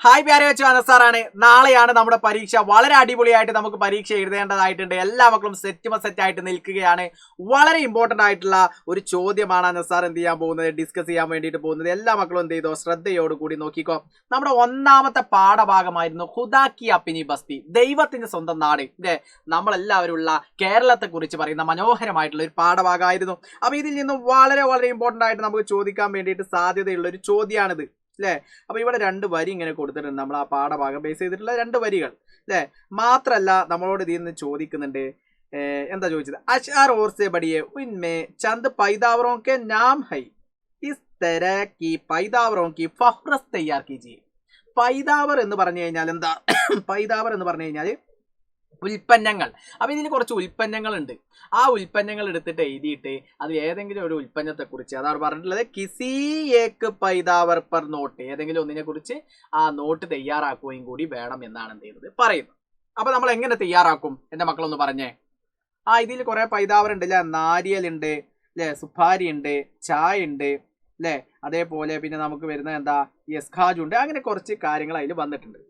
Hi പ്യാരെ വെച്ചു അനസാറാണ്. നാളെയാണ് നമ്മുടെ പരീക്ഷ. വളരെ അടിപൊളിയായിട്ട് നമുക്ക് പരീക്ഷ എഴുതേണ്ടതായിട്ടുണ്ട്. എല്ലാ മക്കളും സെറ്റ് ആയിട്ട് നിൽക്കുകയാണ്. വളരെ ഇമ്പോർട്ടന്റ് ആയിട്ടുള്ള ഒരു ചോദ്യമാണ് അനസാർ എന്ത് ചെയ്യാൻ പോകുന്നത്, ഡിസ്കസ് ചെയ്യാൻ വേണ്ടിയിട്ട് പോകുന്നത്. എല്ലാ മക്കളും എന്ത് ചെയ്തോ, ശ്രദ്ധയോടുകൂടി നോക്കിക്കോ. നമ്മുടെ ഒന്നാമത്തെ പാഠഭാഗമായിരുന്നു ഹുദാക്കി അപ്പിനി ബസ്തി, ദൈവത്തിന്റെ സ്വന്തം നാട്. ഇല്ലേ, നമ്മളെല്ലാവരും ഉള്ള കേരളത്തെ കുറിച്ച് പറയുന്ന മനോഹരമായിട്ടുള്ള ഒരു പാഠഭാഗമായിരുന്നു. അപ്പൊ ഇതിൽ നിന്നും വളരെ വളരെ ഇമ്പോർട്ടന്റ് ആയിട്ട് നമുക്ക് ചോദിക്കാൻ വേണ്ടിയിട്ട് സാധ്യതയുള്ള ഒരു ചോദ്യമാണിത്. അല്ലേ, അപ്പൊ ഇവിടെ 2 വരി ഇങ്ങനെ കൊടുത്തിട്ടുണ്ട്. നമ്മൾ ആ പാഠഭാഗം ബേസ് ചെയ്തിട്ടുള്ള 2 വരികൾ. അല്ലെ, മാത്രല്ല നമ്മളോട് ഇതിൽ നിന്ന് ചോദിക്കുന്നുണ്ട്. എന്താ ചോദിച്ചത്? അശ്ആർ ഓർ സെ ബഡിയെ ഉൻമേ ചന്ദ് പൈതാവറോं के नाम है, इस तरह की പൈതാവറോं की ഫഹ്റസ് തയ്യാർ കീജിയെ. പൈതാവർ എന്ന് പറഞ്ഞു കഴിഞ്ഞാൽ എന്താ? പൈതാവർ എന്ന് പറഞ്ഞു കഴിഞ്ഞാൽ ഉൽപ്പന്നങ്ങൾ. അപ്പൊ ഇതിന് കുറച്ച് ഉൽപ്പന്നങ്ങൾ ഉണ്ട്. ആ ഉൽപ്പന്നങ്ങൾ എടുത്തിട്ട് എഴുതിയിട്ട് അത് ഏതെങ്കിലും ഒരു ഉൽപ്പന്നത്തെ കുറിച്ച്, അതാണ് പറഞ്ഞിട്ടുള്ളത് കിസി ഏക്ക് പൈതാവർ പർ നോട്ട്, ഏതെങ്കിലും ഒന്നിനെ കുറിച്ച് ആ നോട്ട് തയ്യാറാക്കുകയും കൂടി വേണം എന്നാണ് എന്ത് ചെയ്യുന്നത് പറയുന്നത്. അപ്പൊ നമ്മൾ എങ്ങനെ തയ്യാറാക്കും എന്റെ മക്കളൊന്ന് പറഞ്ഞേ. ഇതിൽ കുറെ പൈതാവർ ഉണ്ട് അല്ലെ, നാരിയൽ ഉണ്ട് അല്ലെ, സുപ്പാരി ഉണ്ട്, ചായ ഉണ്ട് അല്ലെ, അതേപോലെ പിന്നെ നമുക്ക് വരുന്ന എന്താ യസ്ഖാജ് ഉണ്ട്. അങ്ങനെ കുറച്ച് കാര്യങ്ങൾ അതിൽ വന്നിട്ടുണ്ട്.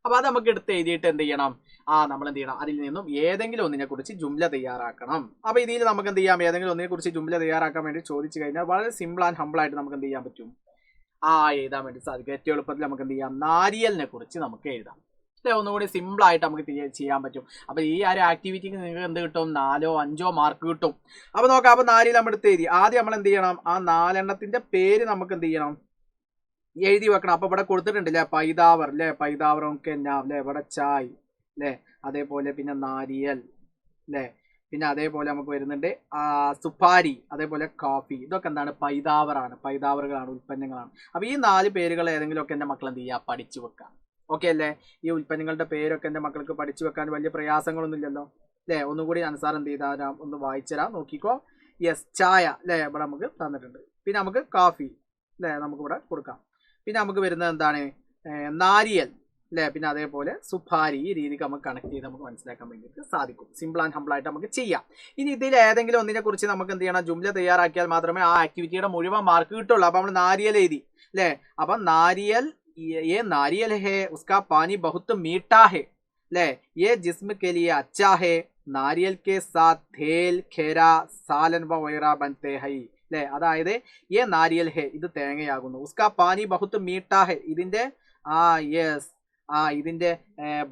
അപ്പൊ അത് നമുക്ക് എടുത്ത് എഴുതിയിട്ട് എന്ത് ചെയ്യണം, നമ്മൾ എന്ത് ചെയ്യണം, അതിൽ നിന്നും ഏതെങ്കിലും ഒന്നിനെ കുറിച്ച് ജുംല തയ്യാറാക്കണം. അപ്പൊ ഇതിൽ നമുക്ക് എന്ത് ചെയ്യാം, ഏതെങ്കിലും ഒന്നിനെ കുറിച്ച് ജുംല തയ്യാറാക്കാൻ വേണ്ടി ചോദിച്ചു കഴിഞ്ഞാൽ വളരെ സിമ്പിൾ ആൻഡ് ഹംബിൾ ആയിട്ട് നമുക്ക് എന്ത് ചെയ്യാൻ പറ്റും, എഴുതാൻ വേണ്ടി സാധിക്കും. ഏറ്റവും എളുപ്പത്തിൽ നമുക്ക് എന്ത് ചെയ്യാം, നാരിയലിനെ കുറിച്ച് നമുക്ക് എഴുതാം. അല്ലെ, ഒന്നുകൂടി സിമ്പിൾ ആയിട്ട് നമുക്ക് ചെയ്യാൻ പറ്റും. അപ്പൊ ഈ ഒരു ആക്ടിവിറ്റിക്ക് നിങ്ങൾക്ക് എന്ത് കിട്ടും, 4 or 5 മാർക്ക് കിട്ടും. അപ്പൊ നോക്കാം. അപ്പൊ നാരിയൽ നമ്മൾ എടുത്ത് എഴുതി. ആദ്യം നമ്മൾ എന്ത് ചെയ്യണം, ആ 4 എണ്ണത്തിന്റെ പേര് നമുക്ക് എന്ത് ചെയ്യണം, എഴുതി വെക്കണം. അപ്പൊ ഇവിടെ കൊടുത്തിട്ടുണ്ട് അല്ലെ, പൈതാവർ അല്ലെ, പൈതാവറോं के नाम അല്ലെ, ഇവിടെ ചായ് അല്ലെ, അതേപോലെ പിന്നെ നാരിയൽ അല്ലെ, പിന്നെ അതേപോലെ നമുക്ക് വരുന്നുണ്ട് സുപ്പാരി, അതേപോലെ കോഫി. ഇതൊക്കെ എന്താണ്, പൈതാവറാണ്, പൈതാവറുകളാണ്, ഉൽപ്പന്നങ്ങളാണ്. അപ്പൊ ഈ 4 പേരുകൾ ഏതെങ്കിലും ഒക്കെ എന്റെ മക്കൾ എന്ത് ചെയ്യുക, പഠിച്ചു വെക്കാം. ഓക്കെ അല്ലേ? ഈ ഉൽപ്പന്നങ്ങളുടെ പേരൊക്കെ എന്റെ മക്കൾക്ക് പഠിച്ചു വെക്കാൻ വലിയ പ്രയാസങ്ങളൊന്നും ഇല്ലല്ലോ അല്ലെ. ഒന്നുകൂടി അൻസാർ എന്ത് ചെയ്താൽ ഒന്ന് വായിച്ചുതരാം, നോക്കിക്കോ. യെസ്, ചായ അല്ലെ ഇവിടെ നമുക്ക് തന്നിട്ടുണ്ട്. പിന്നെ നമുക്ക് കോഫി അല്ലെ നമുക്ക് ഇവിടെ കൊടുക്കാം. പിന്നെ നമുക്ക് വരുന്നത് എന്താണ്, നാരിയൽ അല്ലെ, പിന്നെ അതേപോലെ സുപ്പാരി. ഈ രീതിക്ക് നമുക്ക് കണക്ട് ചെയ്ത് നമുക്ക് മനസ്സിലാക്കാൻ വേണ്ടിയിട്ട് സാധിക്കും. സിമ്പിൾ ആൻഡ് ഹംബിൾ ആയിട്ട് നമുക്ക് ചെയ്യാം. ഇനി ഇതിൽ ഏതെങ്കിലും ഒന്നിനെ കുറിച്ച് നമുക്ക് എന്ത് ചെയ്യണം, ജുംല തയ്യാറാക്കിയാൽ മാത്രമേ ആ ആക്ടിവിറ്റിയുടെ മുഴുവൻ മാർക്ക് കിട്ടുള്ളൂ. അപ്പൊ നമ്മൾ നാരിയൽ എഴുതി അല്ലെ. അപ്പൊ നാരിയൽ, ये नारियल है, उसका पानी बहुत मीठा है ले, ये जिस्म के लिए अच्छा है, नारियल के साथ तेल, खेरा, सालन वगैरह बनते हैं ले. അതായത് ये नारियल है, ഇത് തേങ്ങയാകുന്നു. उसका पानी बहुत मीठा है, ഇതിന്റെ യെസ് ഇതിന്റെ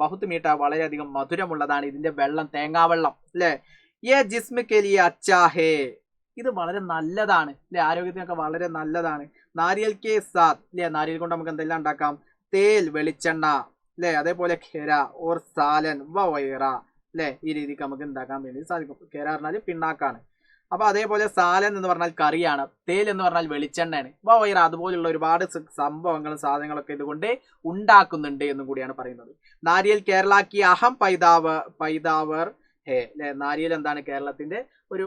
ബഹുത്ത് മീഠ, വളരെയധികം മധുരമുള്ളതാണ് ഇതിന്റെ വെള്ളം, തേങ്ങാവെള്ളം അല്ലെ. ये जिस्म के लिए अच्छा है, ഇത് വളരെ നല്ലതാണ് അല്ലെ, ആരോഗ്യത്തിനൊക്കെ വളരെ നല്ലതാണ്. നാരിയൽ കെ സാത്ത് അല്ലെ, നാരിയൽ കൊണ്ട് നമുക്ക് എന്തെല്ലാം ഉണ്ടാക്കാം, തേൽ വെളിച്ചെണ്ണ അല്ലെ, അതേപോലെ ഖെര ഓർ സാലൻ വൈറ അല്ലെ. ഈ രീതിക്ക് നമുക്ക് ഉണ്ടാക്കാൻ വേണ്ടി സാധിക്കും. ഖെര പറഞ്ഞാൽ പിണ്ണാക്കാണ്. അപ്പൊ അതേപോലെ സാലൻ എന്ന് പറഞ്ഞാൽ കറിയാണ്, തേൽ എന്ന് പറഞ്ഞാൽ വെളിച്ചെണ്ണയാണ്, വൈറ അതുപോലുള്ള ഒരുപാട് സംഭവങ്ങളും സാധനങ്ങളൊക്കെ ഇതുകൊണ്ട് ഉണ്ടാക്കുന്നുണ്ട് എന്നും കൂടിയാണ് പറയുന്നത്. നാരിയൽ കേരള കി അഹം പൈതാവർ ഹേ അല്ലെ. നാരിയൽ എന്താണ്, കേരളത്തിന്റെ ഒരു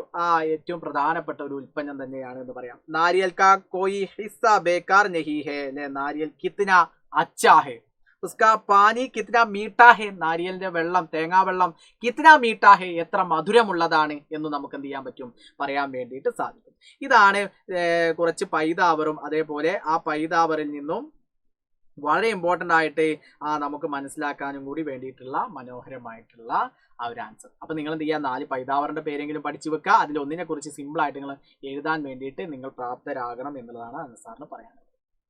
ഏറ്റവും പ്രധാനപ്പെട്ട ഒരു ഉൽപ്പന്നം തന്നെയാണ് എന്ന് പറയാം. നാരിയൽ കാ കോയി ഹിസ്സ ബേക്കാർ നഹി ഹേ അല്ലെ, നാരിയൽ കിത്ന അച്ചാ ഹേ, ഉസ്കാ പാനി കിത്ന മീഠാ ഹേ, നാരിയലിന്റെ വെള്ളം, തേങ്ങാവെള്ളം കിത്ന മീഠാ ഹേ, എത്ര മധുരമുള്ളതാണ് എന്ന് നമുക്ക് എന്ത് ചെയ്യാൻ പറ്റും, പറയാൻ വേണ്ടിയിട്ട് സാധിക്കും. ഇതാണ് കുറച്ച് പൈതാവറും അതേപോലെ ആ പൈതാവറിൽ നിന്നും വളരെ ഇമ്പോർട്ടൻ്റ് ആയിട്ട് നമുക്ക് മനസ്സിലാക്കാനും കൂടി വേണ്ടിയിട്ടുള്ള മനോഹരമായിട്ടുള്ള ഒരു ആൻസർ. അപ്പൊ നിങ്ങൾ എന്ത് ചെയ്യുക, 4 പൈതാവറിന്റെ പേരെങ്കിലും പഠിച്ചു വെക്കുക. അതിൽ ഒന്നിനെ കുറിച്ച് സിമ്പിൾ ആയിട്ട് നിങ്ങൾ എഴുതാൻ വേണ്ടിയിട്ട് നിങ്ങൾ പ്രാപ്തരാകണം എന്നുള്ളതാണ് അൻസാറിന് പറയാനുള്ളത്.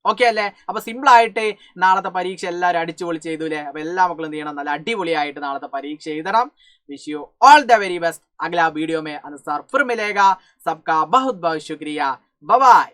ഓക്കെ അല്ലേ? അപ്പൊ സിമ്പിൾ ആയിട്ട് നാളത്തെ പരീക്ഷ എല്ലാവരും അടിച്ചുപൊളിച്ച് ചെയ്തൂലേ. അപ്പൊ എല്ലാ മക്കളും എന്ത് ചെയ്യണം, നല്ല അടിപൊളിയായിട്ട് നാളത്തെ പരീക്ഷ എഴുതണം. Wish you all the very best. अगला वीडियो में अनसार फिर मिलेगा. सबका बहुत बहुत शुक्रिया. Bye bye.